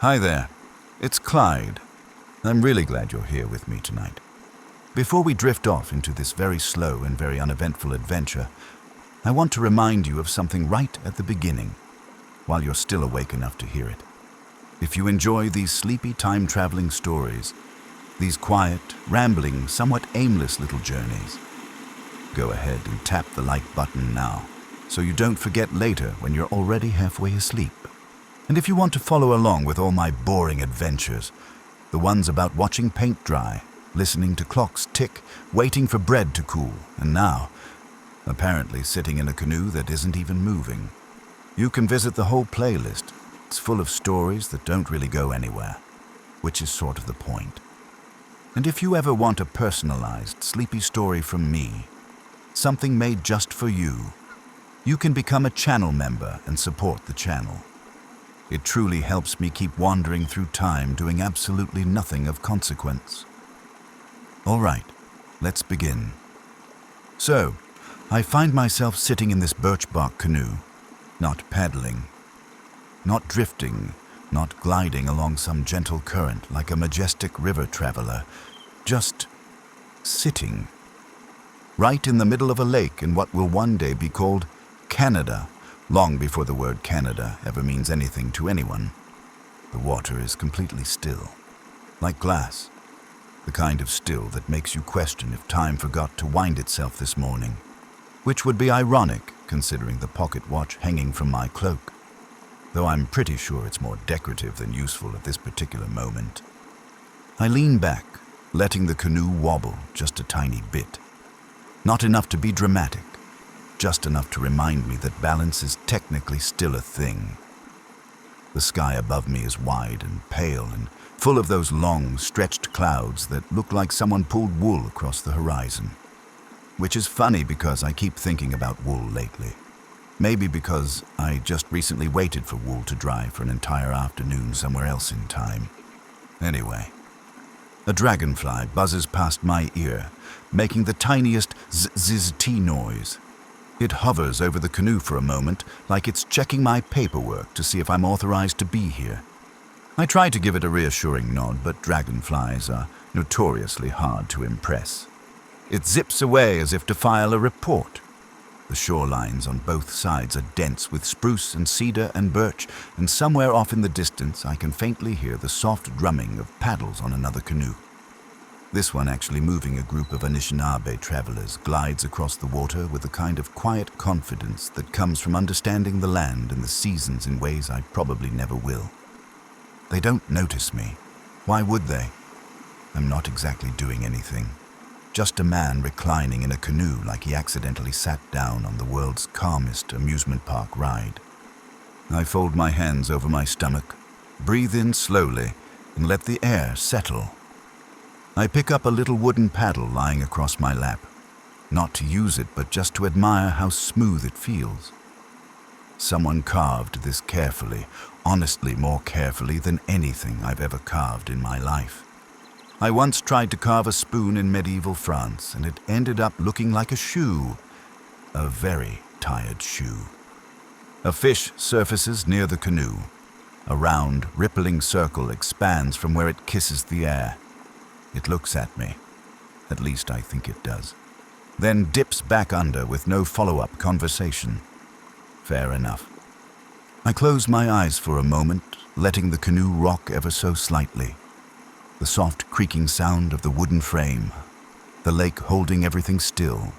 Hi there, it's Clyde. I'm really glad you're here with me tonight. Before we drift off into this very slow and very uneventful adventure, I want to remind you of something right at the beginning, while you're still awake enough to hear it. If you enjoy these sleepy time-traveling stories, these quiet, rambling, somewhat aimless little journeys, go ahead and tap the like button now, so you don't forget later when you're already halfway asleep. And if you want to follow along with all my boring adventures, the ones about watching paint dry, listening to clocks tick, waiting for bread to cool, and now, apparently sitting in a canoe that isn't even moving, you can visit the whole playlist. It's full of stories that don't really go anywhere, which is sort of the point. And if you ever want a personalized, sleepy story from me, something made just for you, you can become a channel member and support the channel. It truly helps me keep wandering through time doing absolutely nothing of consequence. All right, let's begin. So, I find myself sitting in this birchbark canoe, not paddling, not drifting, not gliding along some gentle current like a majestic river traveler, just sitting, right in the middle of a lake in what will one day be called Canada, long before the word Canada ever means anything to anyone. The water is completely still, like glass, the kind of still that makes you question if time forgot to wind itself this morning, which would be ironic considering the pocket watch hanging from my cloak, though I'm pretty sure it's more decorative than useful at this particular moment. I lean back, letting the canoe wobble just a tiny bit. Not enough to be dramatic, just enough to remind me that balance is technically still a thing. The sky above me is wide and pale and full of those long, stretched clouds that look like someone pulled wool across the horizon. Which is funny because I keep thinking about wool lately. Maybe because I just recently waited for wool to dry for an entire afternoon somewhere else in time. Anyway, a dragonfly buzzes past my ear, making the tiniest zzz-t noise. It hovers over the canoe for a moment, like it's checking my paperwork to see if I'm authorized to be here. I try to give it a reassuring nod, but dragonflies are notoriously hard to impress. It zips away as if to file a report. The shorelines on both sides are dense with spruce and cedar and birch, and somewhere off in the distance I can faintly hear the soft drumming of paddles on another canoe. This one, actually moving a group of Anishinaabe travelers, glides across the water with a kind of quiet confidence that comes from understanding the land and the seasons in ways I probably never will. They don't notice me. Why would they? I'm not exactly doing anything. Just a man reclining in a canoe like he accidentally sat down on the world's calmest amusement park ride. I fold my hands over my stomach, breathe in slowly, and let the air settle. I pick up a little wooden paddle lying across my lap, not to use it, but just to admire how smooth it feels. Someone carved this carefully, honestly more carefully than anything I've ever carved in my life. I once tried to carve a spoon in medieval France, and it ended up looking like a shoe. A very tired shoe. A fish surfaces near the canoe. A round, rippling circle expands from where it kisses the air. It looks at me. At least I think it does. Then dips back under with no follow-up conversation. Fair enough. I close my eyes for a moment, letting the canoe rock ever so slightly. The soft creaking sound of the wooden frame, the lake holding everything still,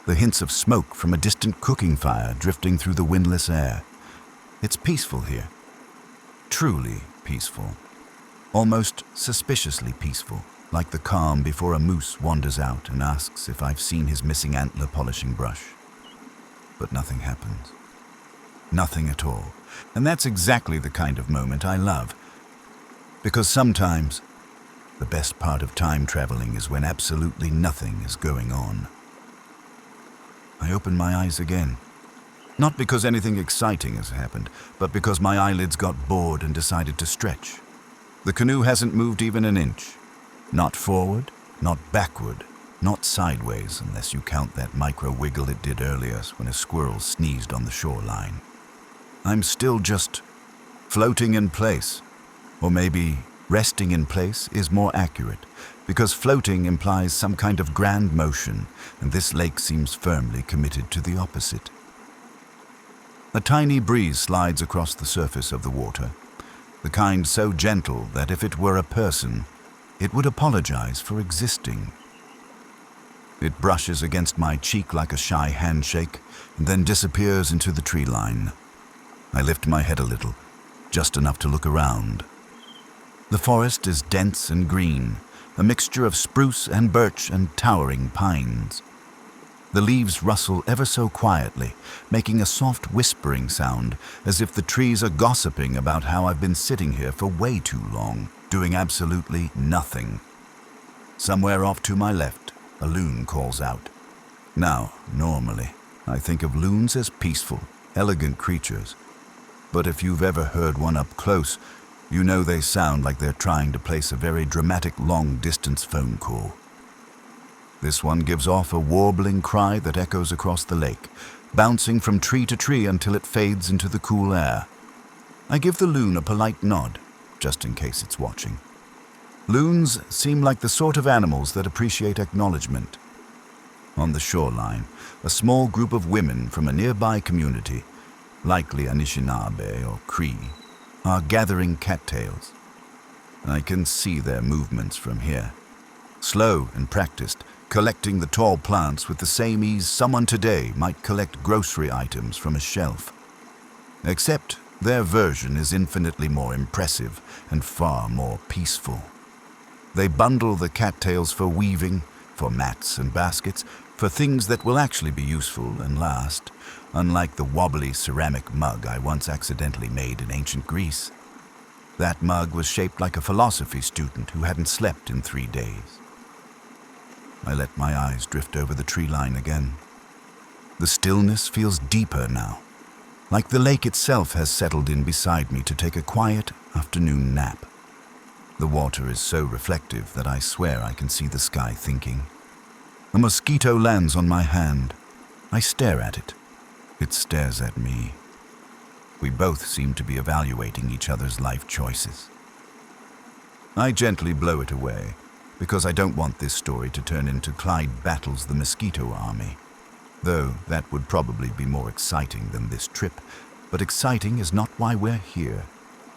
the hints of smoke from a distant cooking fire drifting through the windless air. It's peaceful here. Truly peaceful. Almost suspiciously peaceful, like the calm before a moose wanders out and asks if I've seen his missing antler polishing brush. But nothing happens. Nothing at all. And that's exactly the kind of moment I love. Because sometimes, the best part of time traveling is when absolutely nothing is going on. I open my eyes again. Not because anything exciting has happened, but because my eyelids got bored and decided to stretch. The canoe hasn't moved even an inch. Not forward, not backward, not sideways, unless you count that micro wiggle it did earlier when a squirrel sneezed on the shoreline. I'm still just floating in place, Or maybe resting in place is more accurate, because floating implies some kind of grand motion, and this lake seems firmly committed to the opposite. A tiny breeze slides across the surface of the water, the kind so gentle that if it were a person, it would apologize for existing. It brushes against my cheek like a shy handshake and then disappears into the tree line. I lift my head a little, just enough to look around. The forest is dense and green, a mixture of spruce and birch and towering pines. The leaves rustle ever so quietly, making a soft whispering sound, as if the trees are gossiping about how I've been sitting here for way too long, doing absolutely nothing. Somewhere off to my left, a loon calls out. Now, normally, I think of loons as peaceful, elegant creatures. But if you've ever heard one up close, you know they sound like they're trying to place a very dramatic long-distance phone call. This one gives off a warbling cry that echoes across the lake, bouncing from tree to tree until it fades into the cool air. I give the loon a polite nod, just in case it's watching. Loons seem like the sort of animals that appreciate acknowledgement. On the shoreline, a small group of women from a nearby community, likely Anishinaabe or Cree, are gathering cattails. I can see their movements from here. Slow and practiced, collecting the tall plants with the same ease someone today might collect grocery items from a shelf. Except their version is infinitely more impressive and far more peaceful. They bundle the cattails for weaving, for mats and baskets, for things that will actually be useful and last, unlike the wobbly ceramic mug I once accidentally made in ancient Greece. That mug was shaped like a philosophy student who hadn't slept in 3 days. I let my eyes drift over the tree line again. The stillness feels deeper now, like the lake itself has settled in beside me to take a quiet afternoon nap. The water is so reflective that I swear I can see the sky thinking. A mosquito lands on my hand. I stare at it. It stares at me. We both seem to be evaluating each other's life choices. I gently blow it away, because I don't want this story to turn into Clyde battles the mosquito army. Though that would probably be more exciting than this trip, but exciting is not why we're here.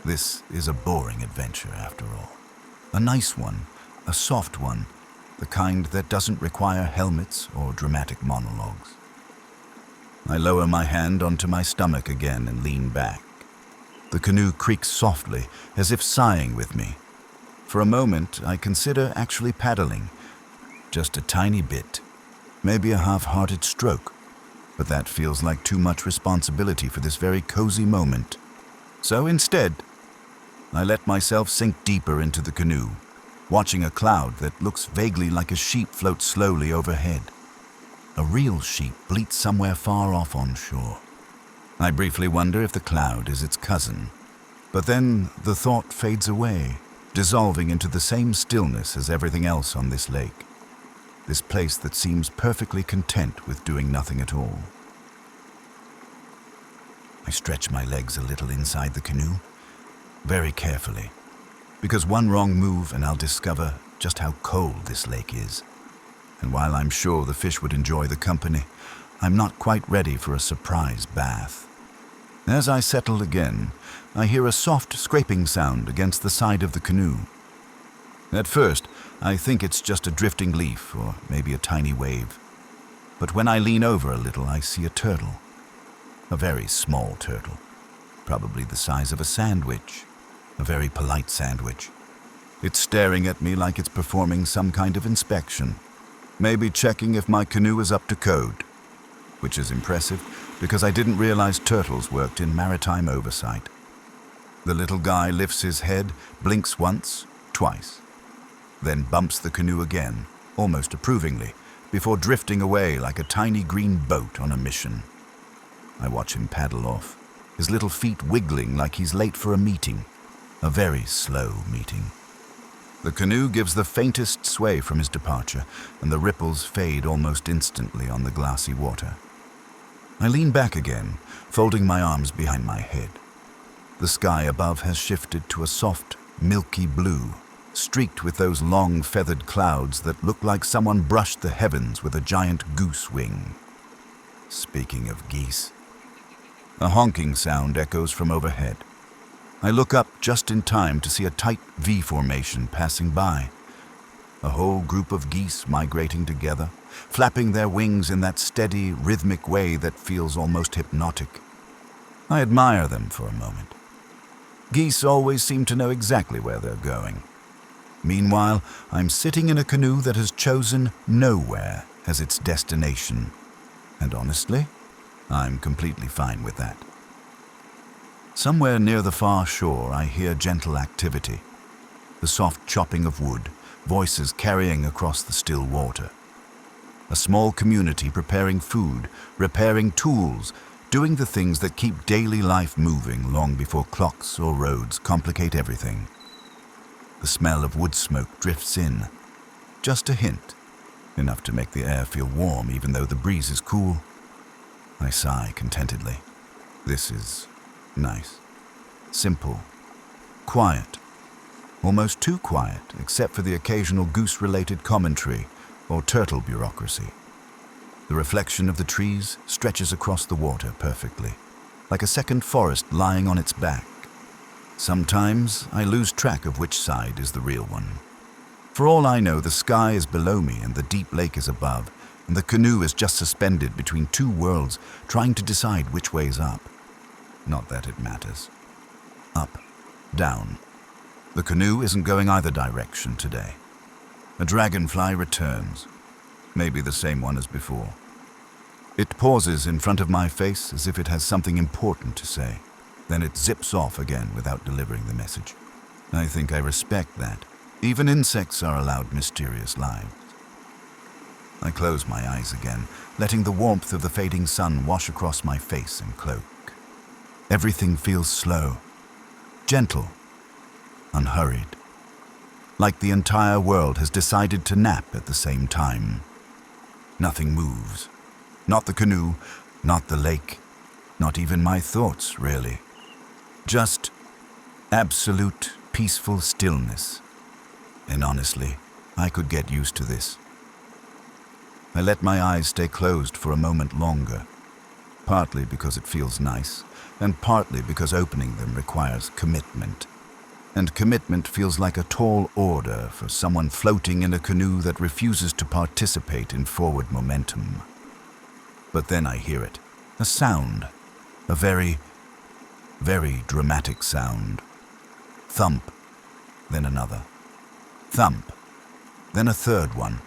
This is a boring adventure, after all. A nice one, a soft one, the kind that doesn't require helmets or dramatic monologues. I lower my hand onto my stomach again and lean back. The canoe creaks softly, as if sighing with me. For a moment, I consider actually paddling. Just a tiny bit. Maybe a half-hearted stroke. But that feels like too much responsibility for this very cozy moment. So instead, I let myself sink deeper into the canoe, watching a cloud that looks vaguely like a sheep float slowly overhead. A real sheep bleats somewhere far off on shore. I briefly wonder if the cloud is its cousin, but then the thought fades away, dissolving into the same stillness as everything else on this lake. This place that seems perfectly content with doing nothing at all. I stretch my legs a little inside the canoe, very carefully, because one wrong move and I'll discover just how cold this lake is. And while I'm sure the fish would enjoy the company, I'm not quite ready for a surprise bath. As I settle again, I hear a soft scraping sound against the side of the canoe. At first, I think it's just a drifting leaf or maybe a tiny wave. But when I lean over a little, I see a turtle. A very small turtle, probably the size of a sandwich, a very polite sandwich. It's staring at me like it's performing some kind of inspection. Maybe checking if my canoe is up to code, which is impressive because I didn't realize turtles worked in maritime oversight. The little guy lifts his head, blinks once, twice, then bumps the canoe again, almost approvingly, before drifting away like a tiny green boat on a mission. I watch him paddle off, his little feet wiggling like he's late for a meeting, a very slow meeting. The canoe gives the faintest sway from his departure, and the ripples fade almost instantly on the glassy water. I lean back again, folding my arms behind my head. The sky above has shifted to a soft, milky blue, streaked with those long feathered clouds that look like someone brushed the heavens with a giant goose wing. Speaking of geese, a honking sound echoes from overhead. I look up just in time to see a tight V formation passing by. A whole group of geese migrating together, flapping their wings in that steady, rhythmic way that feels almost hypnotic. I admire them for a moment. Geese always seem to know exactly where they're going. Meanwhile, I'm sitting in a canoe that has chosen nowhere as its destination. And honestly, I'm completely fine with that. Somewhere near the far shore, I hear gentle activity. The soft chopping of wood, voices carrying across the still water. A small community preparing food, repairing tools, doing the things that keep daily life moving long before clocks or roads complicate everything. The smell of wood smoke drifts in. Just a hint, enough to make the air feel warm even though the breeze is cool. I sigh contentedly. This is nice. Simple. Quiet. Almost too quiet, except for the occasional goose-related commentary or turtle bureaucracy. The reflection of the trees stretches across the water perfectly, like a second forest lying on its back. Sometimes I lose track of which side is the real one. For all I know, the sky is below me and the deep lake is above, and the canoe is just suspended between two worlds, trying to decide which way's up. Not that it matters. Up, down. The canoe isn't going either direction today. A dragonfly returns, maybe the same one as before. It pauses in front of my face as if it has something important to say. Then it zips off again without delivering the message. I think I respect that. Even insects are allowed mysterious lives. I close my eyes again, letting the warmth of the fading sun wash across my face and cloak. Everything feels slow, gentle, unhurried. Like the entire world has decided to nap at the same time. Nothing moves. Not the canoe, not the lake, not even my thoughts, really. Just absolute peaceful stillness. And honestly, I could get used to this. I let my eyes stay closed for a moment longer, partly because it feels nice, and partly because opening them requires commitment. And commitment feels like a tall order for someone floating in a canoe that refuses to participate in forward momentum. But then I hear it, a sound, a very, very dramatic sound. Thump, then another. Thump, then a third one,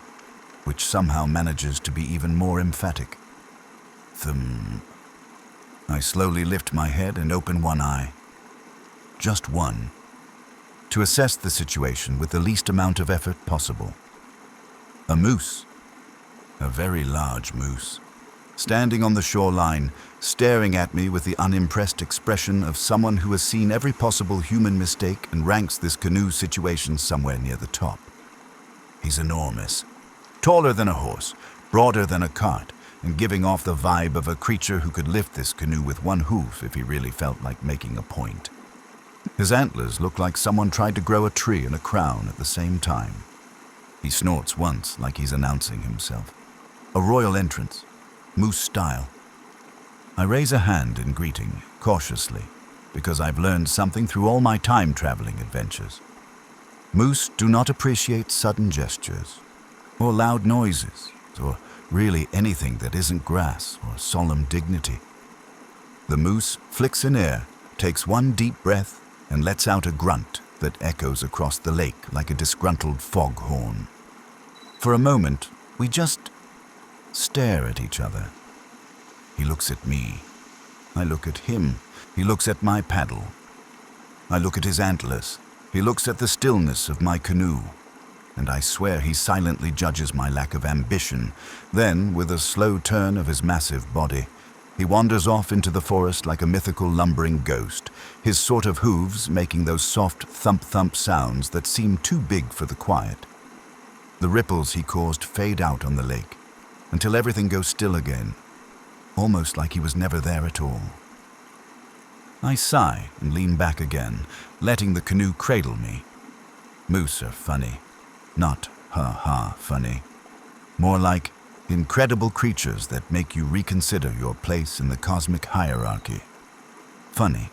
which somehow manages to be even more emphatic. Thump. I slowly lift my head and open one eye. Just one. To assess the situation with the least amount of effort possible. A moose. A very large moose. Standing on the shoreline, staring at me with the unimpressed expression of someone who has seen every possible human mistake and ranks this canoe situation somewhere near the top. He's enormous. Taller than a horse, broader than a cart, and giving off the vibe of a creature who could lift this canoe with one hoof if he really felt like making a point. His antlers look like someone tried to grow a tree and a crown at the same time. He snorts once like he's announcing himself. A royal entrance, moose style. I raise a hand in greeting, cautiously, because I've learned something through all my time-traveling adventures. Moose do not appreciate sudden gestures, or loud noises, or really anything that isn't grass or solemn dignity. The moose flicks an air, takes one deep breath, and lets out a grunt that echoes across the lake like a disgruntled foghorn. For a moment, we just stare at each other. He looks at me. I look at him. He looks at my paddle. I look at his antlers. He looks at the stillness of my canoe. And I swear he silently judges my lack of ambition. Then, with a slow turn of his massive body, he wanders off into the forest like a mythical lumbering ghost, his sort of hooves making those soft thump-thump sounds that seem too big for the quiet. The ripples he caused fade out on the lake, until everything goes still again, almost like he was never there at all. I sigh and lean back again, letting the canoe cradle me. Moose are funny. Not ha-ha funny. More like incredible creatures that make you reconsider your place in the cosmic hierarchy. Funny.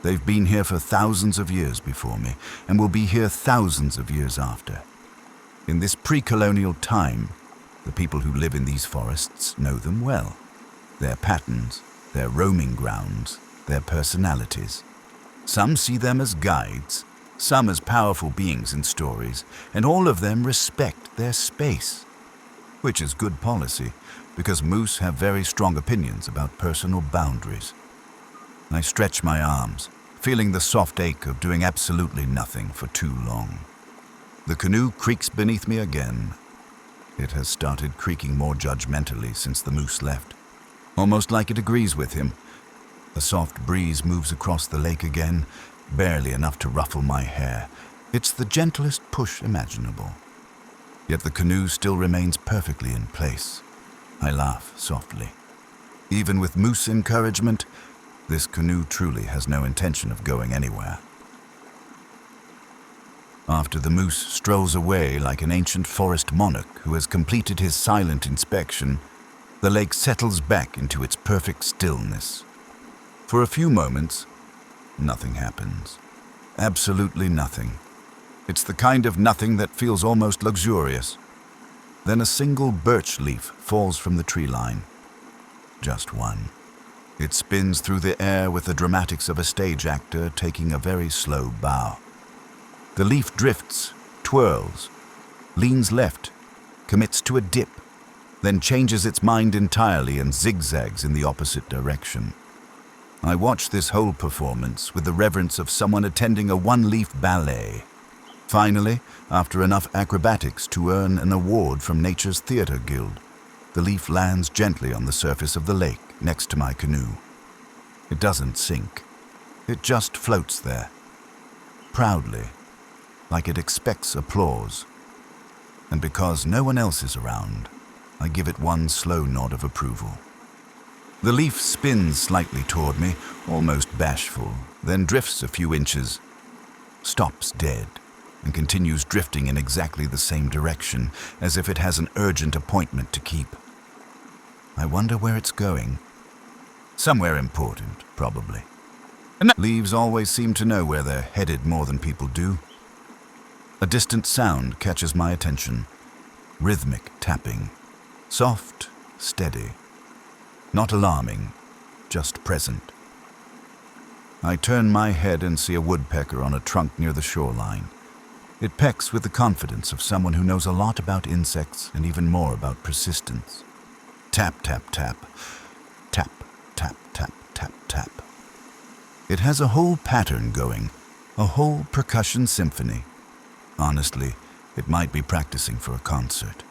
They've been here for thousands of years before me, and will be here thousands of years after. In this pre-colonial time, the people who live in these forests know them well. Their patterns, their roaming grounds, their personalities. Some see them as guides, some as powerful beings in stories, and all of them respect their space. Which is good policy, because moose have very strong opinions about personal boundaries. I stretch my arms, feeling the soft ache of doing absolutely nothing for too long. The canoe creaks beneath me again. It has started creaking more judgmentally since the moose left, almost like it agrees with him. A soft breeze moves across the lake again, barely enough to ruffle my hair. It's the gentlest push imaginable. Yet the canoe still remains perfectly in place. I laugh softly. Even with moose encouragement, this canoe truly has no intention of going anywhere. After the moose strolls away like an ancient forest monarch who has completed his silent inspection, the lake settles back into its perfect stillness. For a few moments, nothing happens. Absolutely nothing. It's the kind of nothing that feels almost luxurious. Then a single birch leaf falls from the tree line. Just one. It spins through the air with the dramatics of a stage actor taking a very slow bow. The leaf drifts, twirls, leans left, commits to a dip, then changes its mind entirely and zigzags in the opposite direction. I watch this whole performance with the reverence of someone attending a one-leaf ballet. Finally, after enough acrobatics to earn an award from Nature's Theatre Guild, the leaf lands gently on the surface of the lake next to my canoe. It doesn't sink. It just floats there, proudly, like it expects applause. And because no one else is around, I give it one slow nod of approval. The leaf spins slightly toward me, almost bashful, then drifts a few inches, stops dead, and continues drifting in exactly the same direction, as if it has an urgent appointment to keep. I wonder where it's going. Somewhere important, probably. Leaves always seem to know where they're headed more than people do. A distant sound catches my attention. Rhythmic tapping. Soft, steady. Not alarming, just present. I turn my head and see a woodpecker on a trunk near the shoreline. It pecks with the confidence of someone who knows a lot about insects and even more about persistence. Tap, tap, tap. Tap, tap, tap, tap, tap. It has a whole pattern going, a whole percussion symphony. Honestly, it might be practicing for a concert.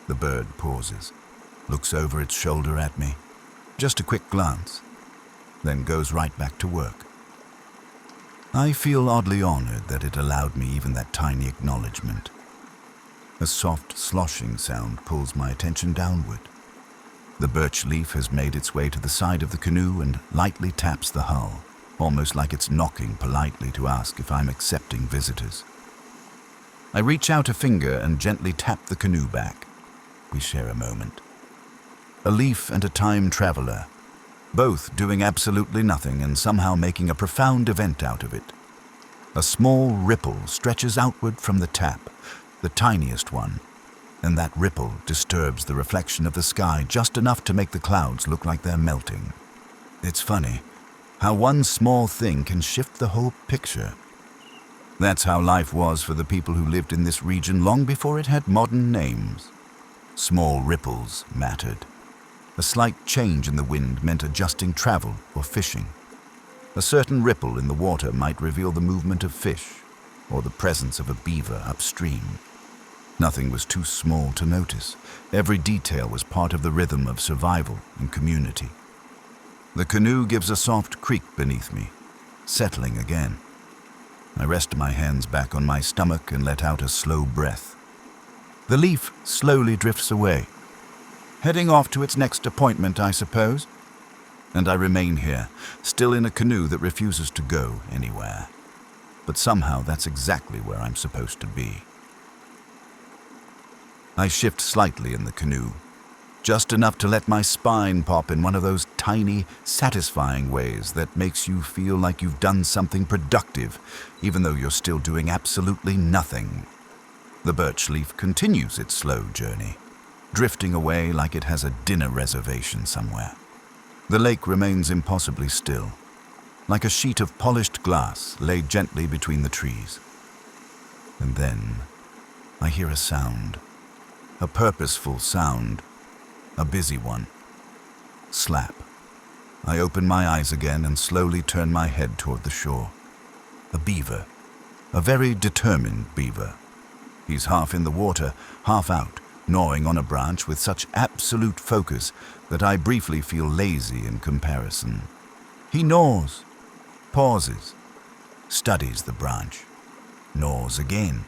The bird pauses, looks over its shoulder at me, just a quick glance, then goes right back to work. I feel oddly honored that it allowed me even that tiny acknowledgement. A soft sloshing sound pulls my attention downward. The birch leaf has made its way to the side of the canoe and lightly taps the hull, almost like it's knocking politely to ask if I'm accepting visitors. I reach out a finger and gently tap the canoe back. We share a moment. A leaf and a time traveler, both doing absolutely nothing and somehow making a profound event out of it. A small ripple stretches outward from the tap, the tiniest one, and that ripple disturbs the reflection of the sky just enough to make the clouds look like they're melting. It's funny how one small thing can shift the whole picture. That's how life was for the people who lived in this region long before it had modern names. Small ripples mattered. A slight change in the wind meant adjusting travel or fishing. A certain ripple in the water might reveal the movement of fish or the presence of a beaver upstream. Nothing was too small to notice. Every detail was part of the rhythm of survival and community. The canoe gives a soft creak beneath me, settling again. I rest my hands back on my stomach and let out a slow breath. The leaf slowly drifts away, heading off to its next appointment, I suppose. And I remain here, still in a canoe that refuses to go anywhere. But somehow that's exactly where I'm supposed to be. I shift slightly in the canoe, just enough to let my spine pop in one of those tiny, satisfying ways that makes you feel like you've done something productive, even though you're still doing absolutely nothing. The birch leaf continues its slow journey, drifting away like it has a dinner reservation somewhere. The lake remains impossibly still, like a sheet of polished glass laid gently between the trees. And then I hear a sound, a purposeful sound, a busy one. Slap. I open my eyes again and slowly turn my head toward the shore. A beaver, a very determined beaver. He's half in the water, half out, gnawing on a branch with such absolute focus that I briefly feel lazy in comparison. He gnaws, pauses, studies the branch, gnaws again,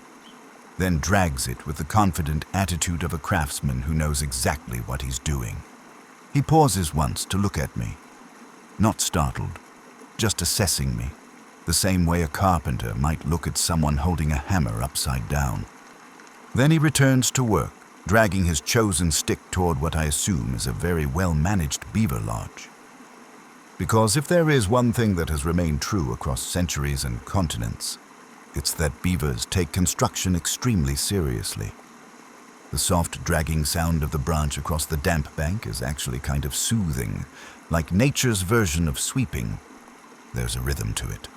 then drags it with the confident attitude of a craftsman who knows exactly what he's doing. He pauses once to look at me, not startled, just assessing me, the same way a carpenter might look at someone holding a hammer upside down. Then he returns to work, dragging his chosen stick toward what I assume is a very well-managed beaver lodge. Because if there is one thing that has remained true across centuries and continents, it's that beavers take construction extremely seriously. The soft dragging sound of the branch across the damp bank is actually kind of soothing, like nature's version of sweeping. There's a rhythm to it,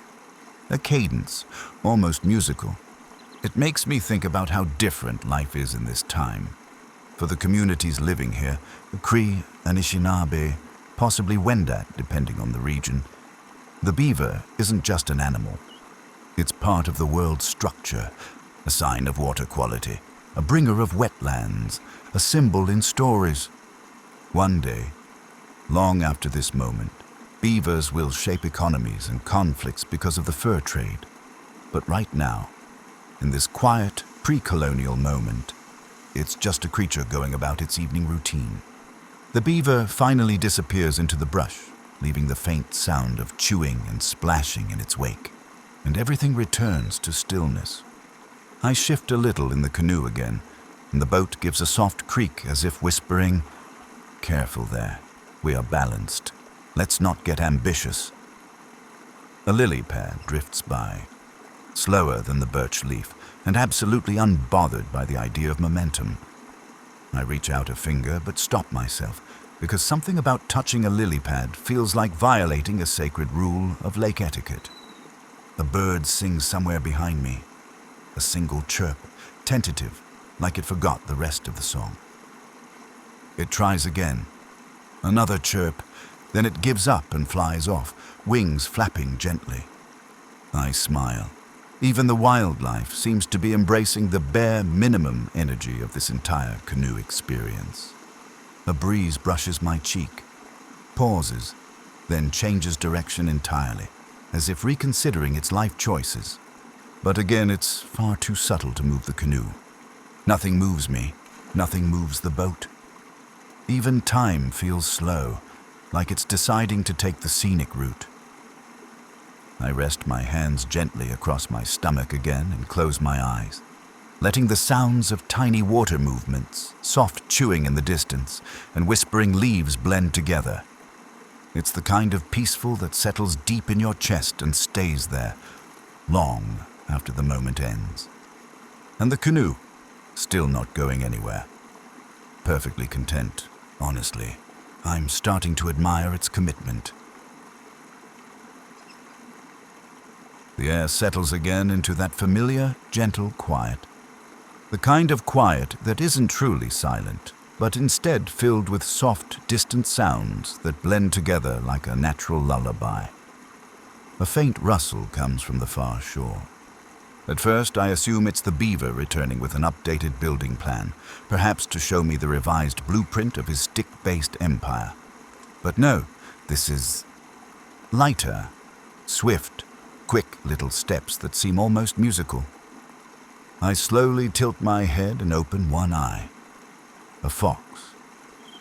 a cadence, almost musical. It makes me think about how different life is in this time. For the communities living here, the Cree, Anishinaabe, possibly Wendat, depending on the region, the beaver isn't just an animal. It's part of the world's structure, a sign of water quality, a bringer of wetlands, a symbol in stories. One day, long after this moment, beavers will shape economies and conflicts because of the fur trade. But right now, in this quiet, pre-colonial moment, it's just a creature going about its evening routine. The beaver finally disappears into the brush, leaving the faint sound of chewing and splashing in its wake, and everything returns to stillness. I shift a little in the canoe again, and the boat gives a soft creak as if whispering, "Careful there, we are balanced. Let's not get ambitious." A lily pad drifts by, slower than the birch leaf, and absolutely unbothered by the idea of momentum. I reach out a finger but stop myself, because something about touching a lily pad feels like violating a sacred rule of lake etiquette. A bird sings somewhere behind me, a single chirp, tentative, like it forgot the rest of the song. It tries again, another chirp, then it gives up and flies off, wings flapping gently. I smile. Even the wildlife seems to be embracing the bare minimum energy of this entire canoe experience. A breeze brushes my cheek, pauses, then changes direction entirely, as if reconsidering its life choices. But again, it's far too subtle to move the canoe. Nothing moves me, nothing moves the boat. Even time feels slow, like it's deciding to take the scenic route. I rest my hands gently across my stomach again and close my eyes, letting the sounds of tiny water movements, soft chewing in the distance, and whispering leaves blend together. It's the kind of peaceful that settles deep in your chest and stays there, long after the moment ends. And the canoe, still not going anywhere. Perfectly content, honestly. I'm starting to admire its commitment. The air settles again into that familiar, gentle quiet. The kind of quiet that isn't truly silent, but instead filled with soft, distant sounds that blend together like a natural lullaby. A faint rustle comes from the far shore. At first, I assume it's the beaver returning with an updated building plan, perhaps to show me the revised blueprint of his stick-based empire. But no, this is lighter, swift, quick little steps that seem almost musical. I slowly tilt my head and open one eye. A fox.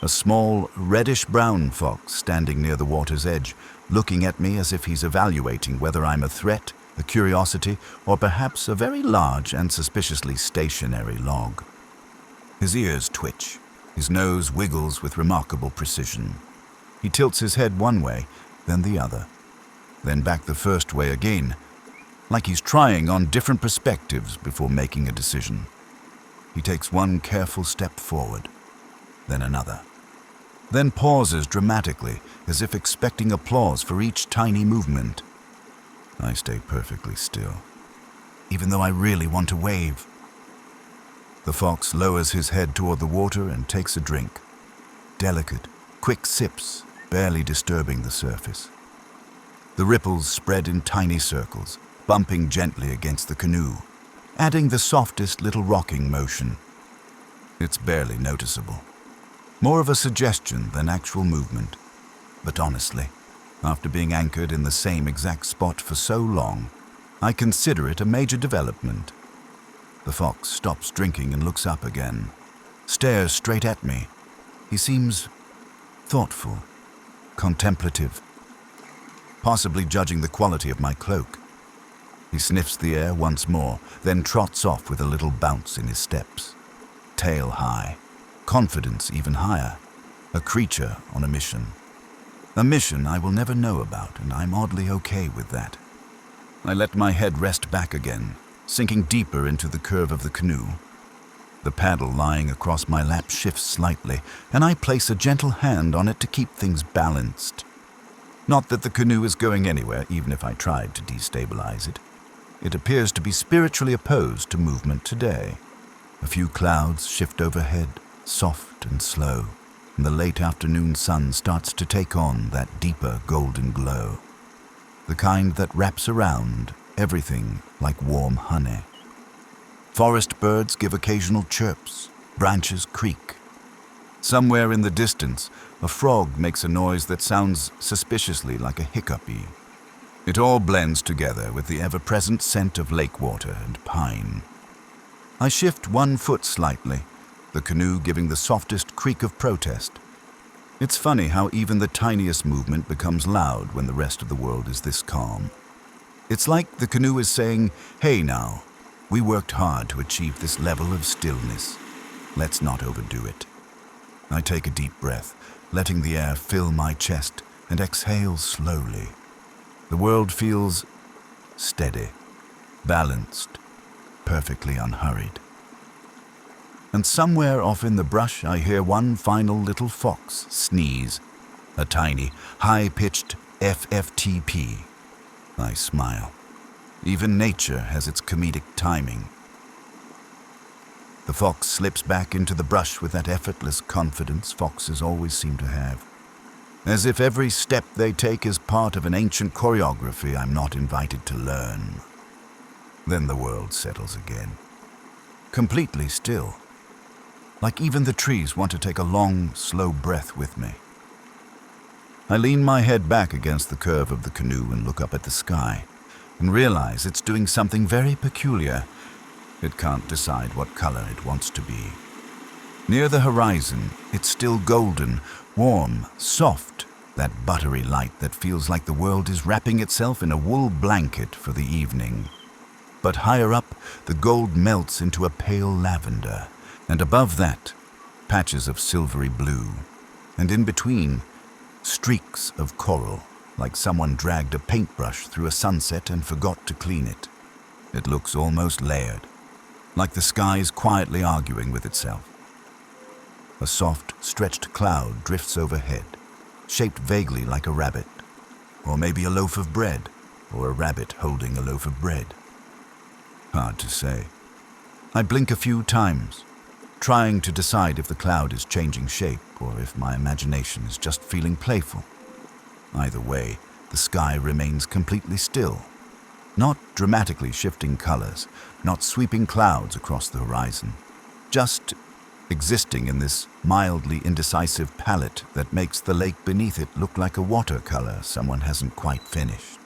A small, reddish-brown fox standing near the water's edge, looking at me as if he's evaluating whether I'm a threat, a curiosity, or perhaps a very large and suspiciously stationary log. His ears twitch. His nose wiggles with remarkable precision. He tilts his head one way, then the other, then back the first way again, like he's trying on different perspectives before making a decision. He takes one careful step forward, then another, then pauses dramatically, as if expecting applause for each tiny movement. I stay perfectly still, even though I really want to wave. The fox lowers his head toward the water and takes a drink. Delicate, quick sips, barely disturbing the surface. The ripples spread in tiny circles, bumping gently against the canoe, adding the softest little rocking motion. It's barely noticeable. More of a suggestion than actual movement. But honestly, after being anchored in the same exact spot for so long, I consider it a major development. The fox stops drinking and looks up again, stares straight at me. He seems thoughtful, contemplative, possibly judging the quality of my cloak. He sniffs the air once more, then trots off with a little bounce in his steps. Tail high, confidence even higher, a creature on a mission. A mission I will never know about, and I'm oddly okay with that. I let my head rest back again, sinking deeper into the curve of the canoe. The paddle lying across my lap shifts slightly, and I place a gentle hand on it to keep things balanced. Not that the canoe is going anywhere, even if I tried to destabilize it. It appears to be spiritually opposed to movement today. A few clouds shift overhead, soft and slow, and the late afternoon sun starts to take on that deeper golden glow. The kind that wraps around everything like warm honey. Forest birds give occasional chirps, branches creak. Somewhere in the distance, a frog makes a noise that sounds suspiciously like a hiccupy. It all blends together with the ever-present scent of lake water and pine. I shift one foot slightly, the canoe giving the softest creak of protest. It's funny how even the tiniest movement becomes loud when the rest of the world is this calm. It's like the canoe is saying, "Hey now, we worked hard to achieve this level of stillness. Let's not overdo it." I take a deep breath, letting the air fill my chest, and exhale slowly. The world feels steady, balanced, perfectly unhurried. And somewhere off in the brush I hear one final little fox sneeze, a tiny, high-pitched FFTP. I smile. Even nature has its comedic timing. The fox slips back into the brush with that effortless confidence foxes always seem to have. As if every step they take is part of an ancient choreography I'm not invited to learn. Then the world settles again. Completely still. Like even the trees want to take a long, slow breath with me. I lean my head back against the curve of the canoe and look up at the sky, and realize it's doing something very peculiar. It can't decide what color it wants to be. Near the horizon, it's still golden, warm, soft, that buttery light that feels like the world is wrapping itself in a wool blanket for the evening. But higher up, the gold melts into a pale lavender, and above that, patches of silvery blue, and in between, streaks of coral, like someone dragged a paintbrush through a sunset and forgot to clean it. It looks almost layered, like the sky is quietly arguing with itself. A soft, stretched cloud drifts overhead, shaped vaguely like a rabbit, or maybe a loaf of bread, or a rabbit holding a loaf of bread. Hard to say. I blink a few times, trying to decide if the cloud is changing shape or if my imagination is just feeling playful. Either way, the sky remains completely still, not dramatically shifting colors, not sweeping clouds across the horizon, just existing in this mildly indecisive palette that makes the lake beneath it look like a watercolor someone hasn't quite finished.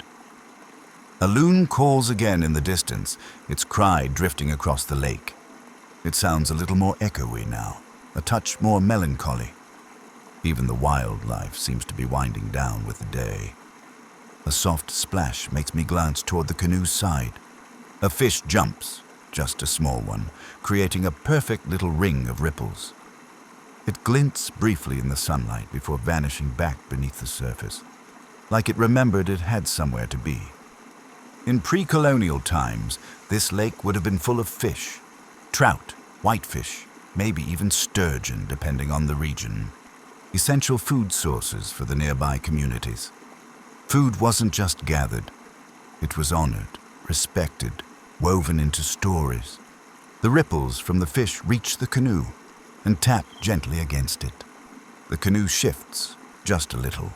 A loon calls again in the distance, its cry drifting across the lake. It sounds a little more echoey now, a touch more melancholy. Even the wildlife seems to be winding down with the day. A soft splash makes me glance toward the canoe's side. A fish jumps, just a small one, creating a perfect little ring of ripples. It glints briefly in the sunlight before vanishing back beneath the surface, like it remembered it had somewhere to be. In pre-colonial times, this lake would have been full of fish, trout, whitefish, maybe even sturgeon, depending on the region. Essential food sources for the nearby communities. Food wasn't just gathered, it was honored, respected, woven into stories. The ripples from the fish reach the canoe and tap gently against it. The canoe shifts, just a little.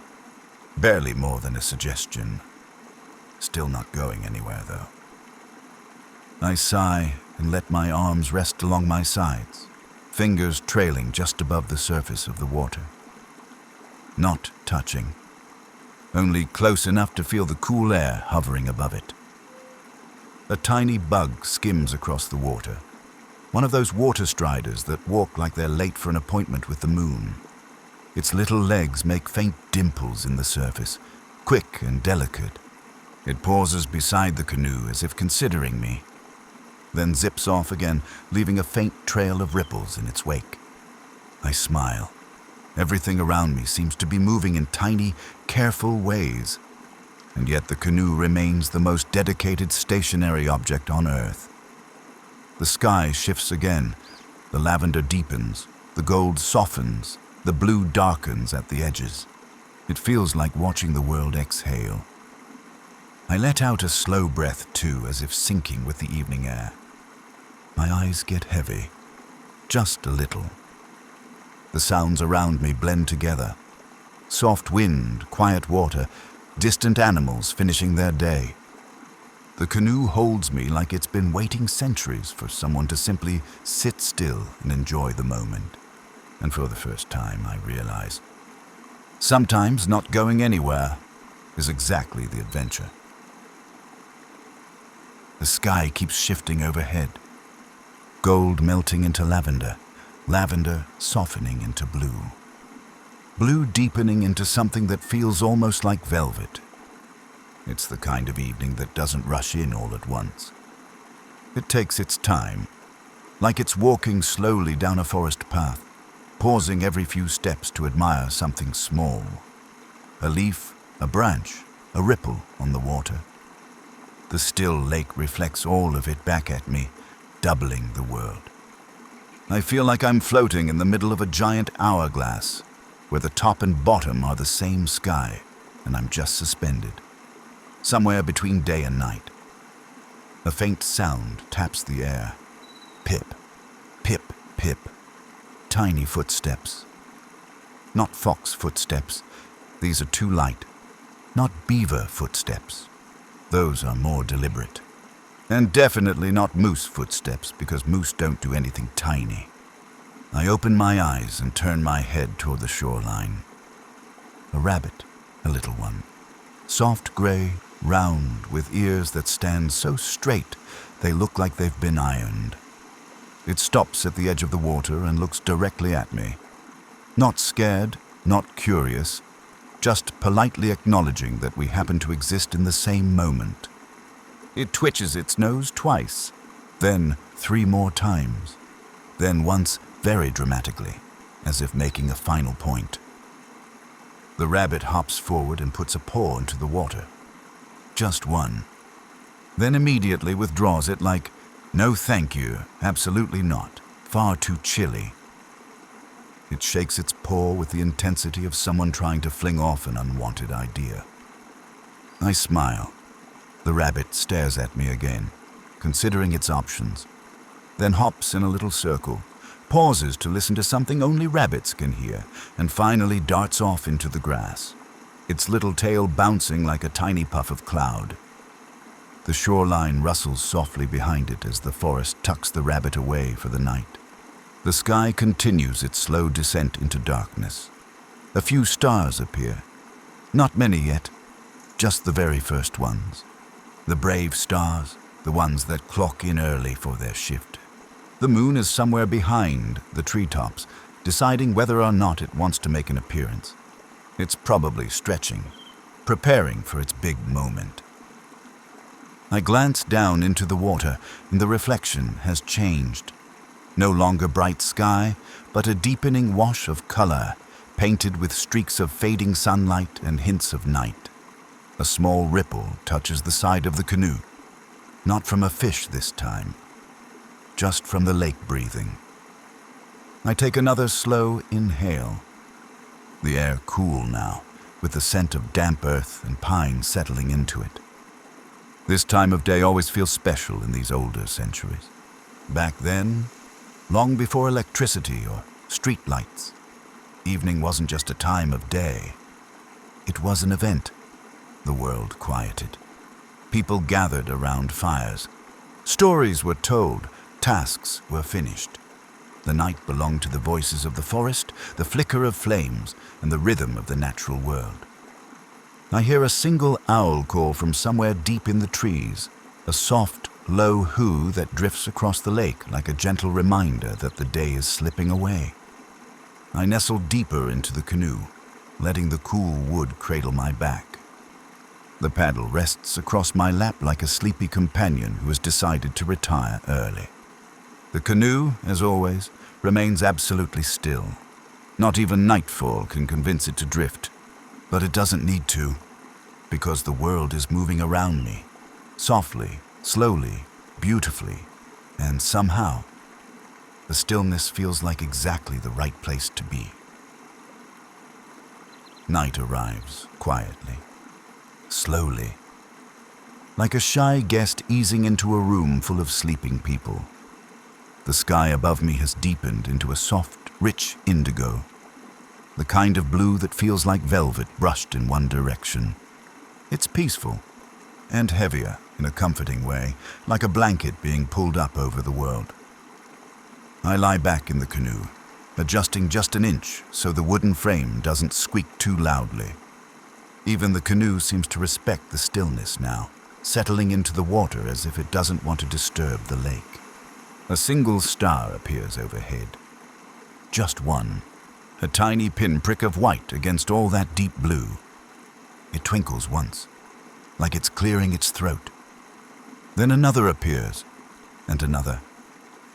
Barely more than a suggestion. Still not going anywhere, though. I sigh and let my arms rest along my sides, fingers trailing just above the surface of the water. Not touching. Only close enough to feel the cool air hovering above it. A tiny bug skims across the water. One of those water striders that walk like they're late for an appointment with the moon. Its little legs make faint dimples in the surface, quick and delicate. It pauses beside the canoe as if considering me, then zips off again, leaving a faint trail of ripples in its wake. I smile. Everything around me seems to be moving in tiny, careful ways, and yet the canoe remains the most dedicated stationary object on Earth. The sky shifts again, the lavender deepens, the gold softens, the blue darkens at the edges. It feels like watching the world exhale. I let out a slow breath too, as if sinking with the evening air. My eyes get heavy, just a little. The sounds around me blend together. Soft wind, quiet water, distant animals finishing their day. The canoe holds me like it's been waiting centuries for someone to simply sit still and enjoy the moment. And for the first time, I realize, sometimes not going anywhere is exactly the adventure. The sky keeps shifting overhead. Gold melting into lavender, lavender softening into blue. Blue deepening into something that feels almost like velvet. It's the kind of evening that doesn't rush in all at once. It takes its time, like it's walking slowly down a forest path, pausing every few steps to admire something small. A leaf, a branch, a ripple on the water. The still lake reflects all of it back at me, doubling the world. I feel like I'm floating in the middle of a giant hourglass, where the top and bottom are the same sky, and I'm just suspended, somewhere between day and night. A faint sound taps the air. Pip, pip, pip. Tiny footsteps. Not fox footsteps. These are too light. Not beaver footsteps. Those are more deliberate. And definitely not moose footsteps, because moose don't do anything tiny. I open my eyes and turn my head toward the shoreline. A rabbit, a little one. Soft gray, round, with ears that stand so straight they look like they've been ironed. It stops at the edge of the water and looks directly at me. Not scared, not curious, just politely acknowledging that we happen to exist in the same moment. It twitches its nose twice, then 3 more times, then once very dramatically, as if making a final point. The rabbit hops forward and puts a paw into the water. Just one. Then immediately withdraws it like, "No thank you, absolutely not, far too chilly." It shakes its paw with the intensity of someone trying to fling off an unwanted idea. I smile. The rabbit stares at me again, considering its options, then hops in a little circle, pauses to listen to something only rabbits can hear, and finally darts off into the grass, its little tail bouncing like a tiny puff of cloud. The shoreline rustles softly behind it as the forest tucks the rabbit away for the night. The sky continues its slow descent into darkness. A few stars appear. Not many yet, just the very first ones. The brave stars, the ones that clock in early for their shift. The moon is somewhere behind the treetops, deciding whether or not it wants to make an appearance. It's probably stretching, preparing for its big moment. I glance down into the water, and the reflection has changed. No longer bright sky, but a deepening wash of color, painted with streaks of fading sunlight and hints of night. A small ripple touches the side of the canoe. Not from a fish this time, just from the lake breathing. I take another slow inhale. The air cool now, with the scent of damp earth and pine settling into it. This time of day always feels special in these older centuries. Back then, long before electricity or street lights, evening wasn't just a time of day. It was an event. The world quieted. People gathered around fires. Stories were told, tasks were finished. The night belonged to the voices of the forest, the flicker of flames, and the rhythm of the natural world. I hear a single owl call from somewhere deep in the trees, a soft, low hoo that drifts across the lake like a gentle reminder that the day is slipping away. I nestle deeper into the canoe, letting the cool wood cradle my back. The paddle rests across my lap like a sleepy companion who has decided to retire early. The canoe, as always, remains absolutely still. Not even nightfall can convince it to drift. But it doesn't need to, because the world is moving around me, softly, slowly, beautifully, and somehow, the stillness feels like exactly the right place to be. Night arrives, quietly, slowly, like a shy guest easing into a room full of sleeping people. The sky above me has deepened into a soft, rich indigo, the kind of blue that feels like velvet brushed in one direction. It's peaceful and heavier in a comforting way, like a blanket being pulled up over the world. I lie back in the canoe, adjusting just an inch so the wooden frame doesn't squeak too loudly. Even the canoe seems to respect the stillness now, settling into the water as if it doesn't want to disturb the lake. A single star appears overhead. Just one. A tiny pinprick of white against all that deep blue. It twinkles once, like it's clearing its throat. Then another appears, and another,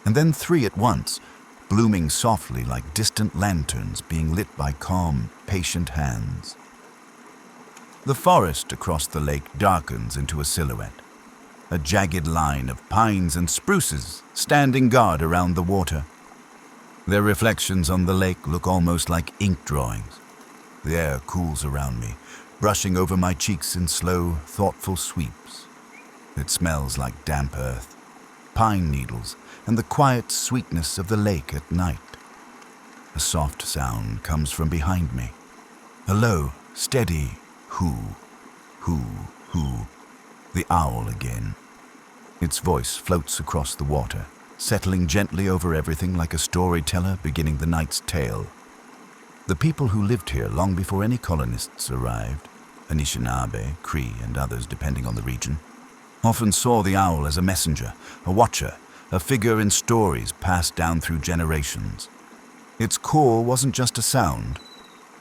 and then three at once, blooming softly like distant lanterns being lit by calm, patient hands. The forest across the lake darkens into a silhouette, a jagged line of pines and spruces standing guard around the water. Their reflections on the lake look almost like ink drawings. The air cools around me, brushing over my cheeks in slow, thoughtful sweeps. It smells like damp earth, pine needles, and the quiet sweetness of the lake at night. A soft sound comes from behind me. A low, steady hoo, hoo, hoo. The owl again. Its voice floats across the water, settling gently over everything like a storyteller beginning the night's tale. The people who lived here long before any colonists arrived, Anishinaabe, Cree, and others depending on the region, often saw the owl as a messenger, a watcher, a figure in stories passed down through generations. Its call wasn't just a sound,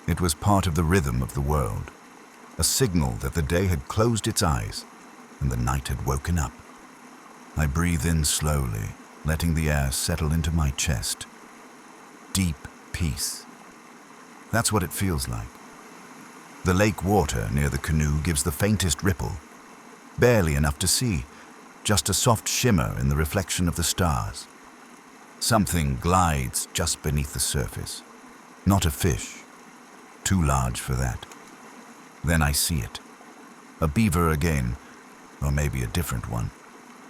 it was part of the rhythm of the world, a signal that the day had closed its eyes and the night had woken up. I breathe in slowly, letting the air settle into my chest. Deep peace. That's what it feels like. The lake water near the canoe gives the faintest ripple, barely enough to see, just a soft shimmer in the reflection of the stars. Something glides just beneath the surface. Not a fish, too large for that. Then I see it. A beaver again, or maybe a different one,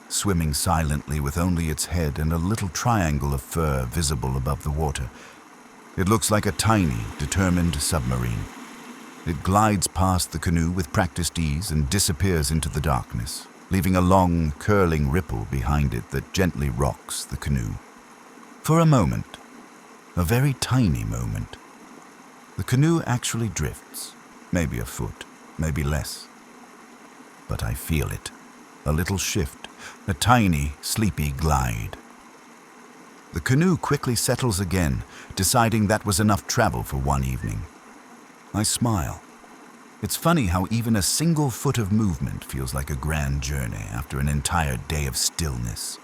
swimming silently with only its head and a little triangle of fur visible above the water. It looks like a tiny, determined submarine. It glides past the canoe with practiced ease and disappears into the darkness, leaving a long, curling ripple behind it that gently rocks the canoe. For a moment, a very tiny moment, the canoe actually drifts, maybe a foot, maybe less. But I feel it, a little shift, a tiny, sleepy glide. The canoe quickly settles again, deciding that was enough travel for one evening. I smile. It's funny how even a single foot of movement feels like a grand journey after an entire day of stillness.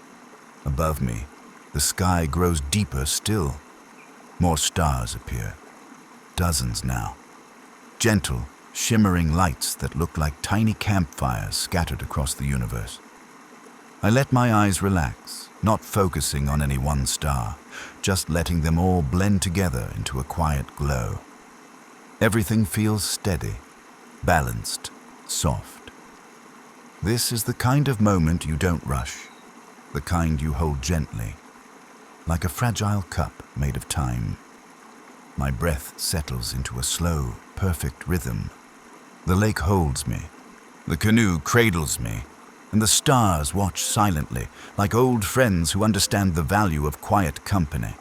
Above me, the sky grows deeper still. More stars appear. Dozens now. Gentle, shimmering lights that look like tiny campfires scattered across the universe. I let my eyes relax, not focusing on any one star, just letting them all blend together into a quiet glow. Everything feels steady, balanced, soft. This is the kind of moment you don't rush, the kind you hold gently, like a fragile cup made of time. My breath settles into a slow, perfect rhythm. The lake holds me, the canoe cradles me, and the stars watch silently, like old friends who understand the value of quiet company.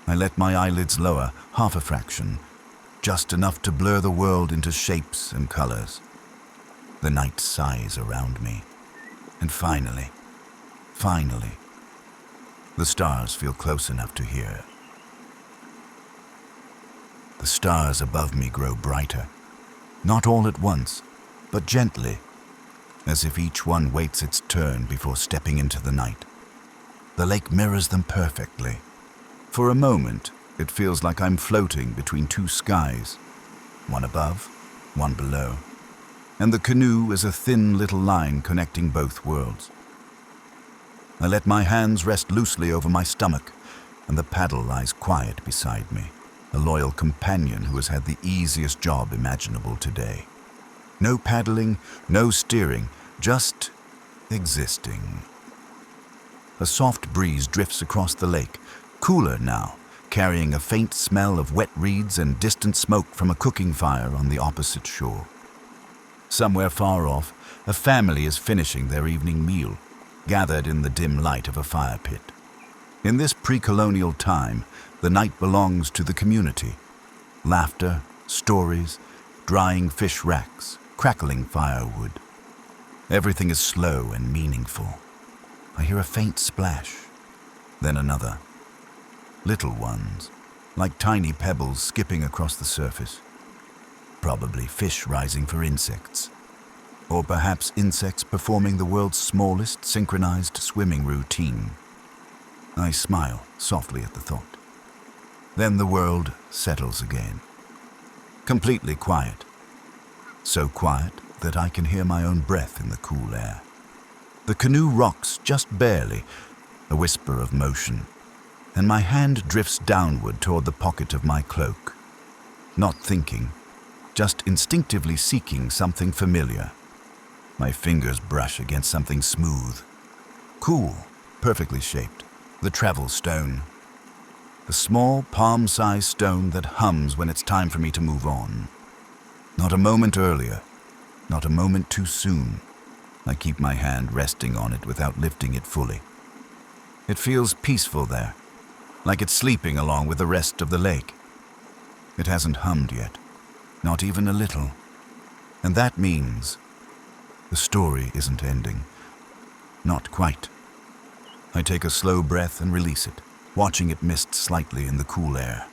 I let my eyelids lower half a fraction, just enough to blur the world into shapes and colors. The night sighs around me, and finally, the stars feel close enough to hear. The stars above me grow brighter, not all at once, but gently, as if each one waits its turn before stepping into the night. The lake mirrors them perfectly. For a moment, it feels like I'm floating between two skies, one above, one below, and the canoe is a thin little line connecting both worlds. I let my hands rest loosely over my stomach, and the paddle lies quiet beside me, a loyal companion who has had the easiest job imaginable today. No paddling, no steering, just existing. A soft breeze drifts across the lake, cooler now, carrying a faint smell of wet reeds and distant smoke from a cooking fire on the opposite shore. Somewhere far off, a family is finishing their evening meal, gathered in the dim light of a fire pit. In this pre-colonial time, the night belongs to the community. Laughter, stories, drying fish racks, crackling firewood. Everything is slow and meaningful. I hear a faint splash, then another. Little ones, like tiny pebbles skipping across the surface. Probably fish rising for insects. Or perhaps insects performing the world's smallest synchronized swimming routine. I smile softly at the thought. Then the world settles again. Completely quiet. So quiet that I can hear my own breath in the cool air. The canoe rocks just barely, a whisper of motion, and my hand drifts downward toward the pocket of my cloak. Not thinking, just instinctively seeking something familiar. My fingers brush against something smooth. Cool, perfectly shaped. The travel stone. The small, palm-sized stone that hums when it's time for me to move on. Not a moment earlier, not a moment too soon. I keep my hand resting on it without lifting it fully. It feels peaceful there, like it's sleeping along with the rest of the lake. It hasn't hummed yet, not even a little. And that means the story isn't ending. Not quite. I take a slow breath and release it, watching it mist slightly in the cool air.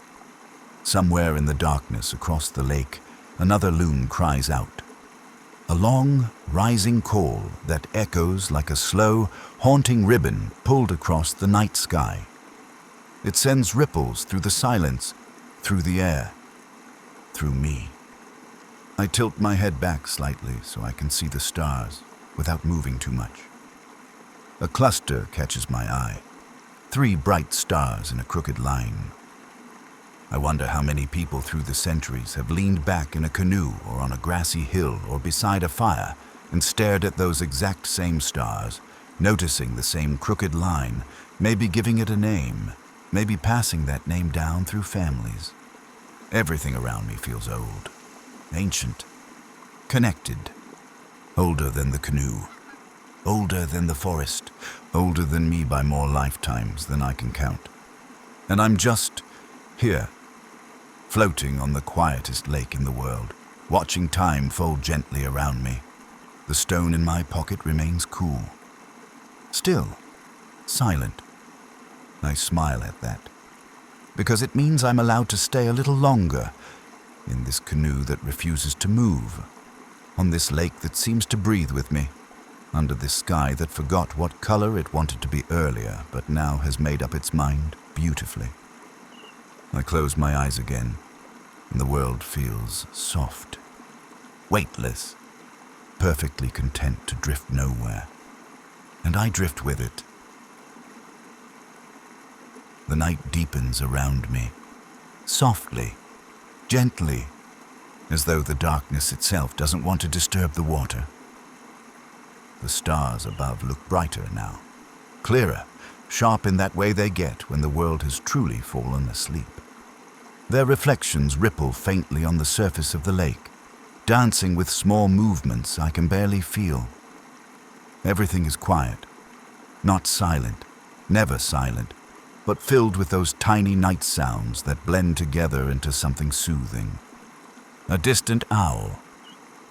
Somewhere in the darkness across the lake, another loon cries out. A long, rising call that echoes like a slow, haunting ribbon pulled across the night sky. It sends ripples through the silence, through the air, through me. I tilt my head back slightly so I can see the stars without moving too much. A cluster catches my eye. 3 bright stars in a crooked line. I wonder how many people through the centuries have leaned back in a canoe or on a grassy hill or beside a fire and stared at those exact same stars, noticing the same crooked line, maybe giving it a name, maybe passing that name down through families. Everything around me feels old, ancient, connected, older than the canoe, older than the forest, older than me by more lifetimes than I can count. And I'm just here, floating on the quietest lake in the world, watching time fold gently around me. The stone in my pocket remains cool, still, silent, I smile at that, because it means I'm allowed to stay a little longer in this canoe that refuses to move, on this lake that seems to breathe with me, under this sky that forgot what color it wanted to be earlier but now has made up its mind beautifully. I close my eyes again, and the world feels soft, weightless, perfectly content to drift nowhere, and I drift with it. The night deepens around me, softly, gently, as though the darkness itself doesn't want to disturb the water. The stars above look brighter now, clearer, sharp in that way they get when the world has truly fallen asleep. Their reflections ripple faintly on the surface of the lake, dancing with small movements I can barely feel. Everything is quiet, not silent, never silent, but filled with those tiny night sounds that blend together into something soothing. A distant owl,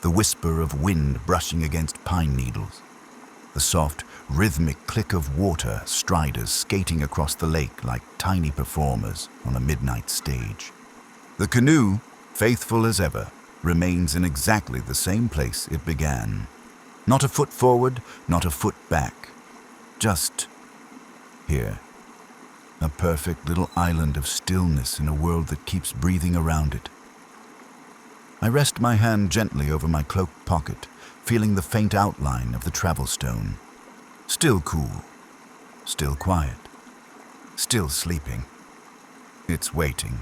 the whisper of wind brushing against pine needles, the soft, rhythmic click of water striders skating across the lake like tiny performers on a midnight stage. The canoe, faithful as ever, remains in exactly the same place it began. Not a foot forward, not a foot back. Just here. A perfect little island of stillness in a world that keeps breathing around it. I rest my hand gently over my cloak pocket, feeling the faint outline of the travel stone. Still cool, still quiet, still sleeping. It's waiting.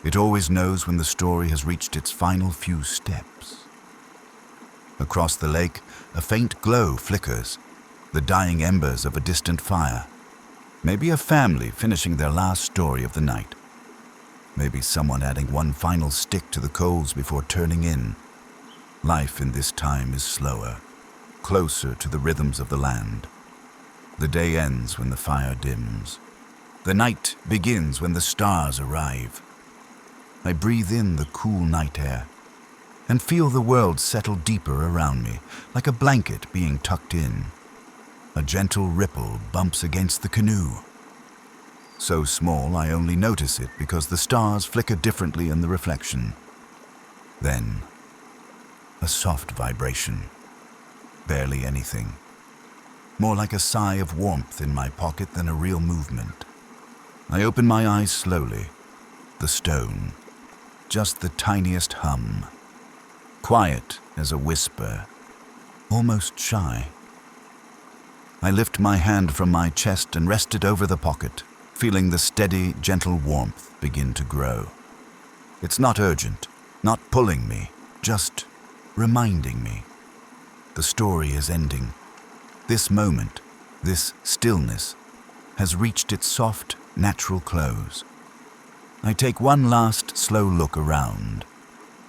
It always knows when the story has reached its final few steps. Across the lake, a faint glow flickers, the dying embers of a distant fire. Maybe a family finishing their last story of the night. Maybe someone adding one final stick to the coals before turning in. Life in this time is slower, closer to the rhythms of the land. The day ends when the fire dims. The night begins when the stars arrive. I breathe in the cool night air and feel the world settle deeper around me, like a blanket being tucked in. A gentle ripple bumps against the canoe. So small I only notice it because the stars flicker differently in the reflection. Then, a soft vibration. Barely anything. More like a sigh of warmth in my pocket than a real movement. I open my eyes slowly. The stone. Just the tiniest hum. Quiet as a whisper. Almost shy. I lift my hand from my chest and rest it over the pocket, feeling the steady, gentle warmth begin to grow. It's not urgent, not pulling me, just reminding me. The story is ending. This moment, this stillness, has reached its soft, natural close. I take one last slow look around.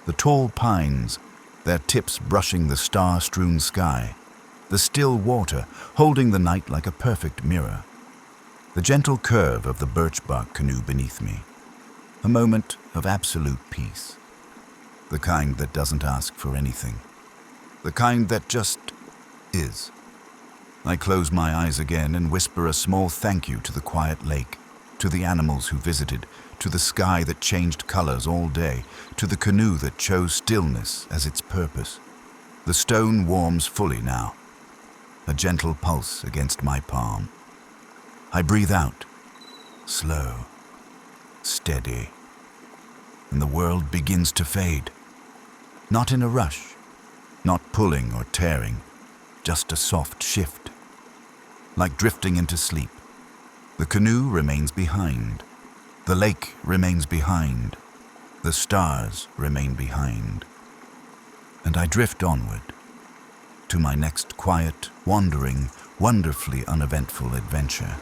The tall pines, their tips brushing the star-strewn sky. The still water holding the night like a perfect mirror. The gentle curve of the birchbark canoe beneath me. A moment of absolute peace. The kind that doesn't ask for anything. The kind that just is. I close my eyes again and whisper a small thank you to the quiet lake, to the animals who visited, to the sky that changed colors all day, to the canoe that chose stillness as its purpose. The stone warms fully now. A gentle pulse against my palm. I breathe out, slow, steady, and the world begins to fade. Not in a rush, not pulling or tearing, just a soft shift. Like drifting into sleep. The canoe remains behind. The lake remains behind. The stars remain behind. And I drift onward. To my next quiet, wandering, wonderfully uneventful adventure.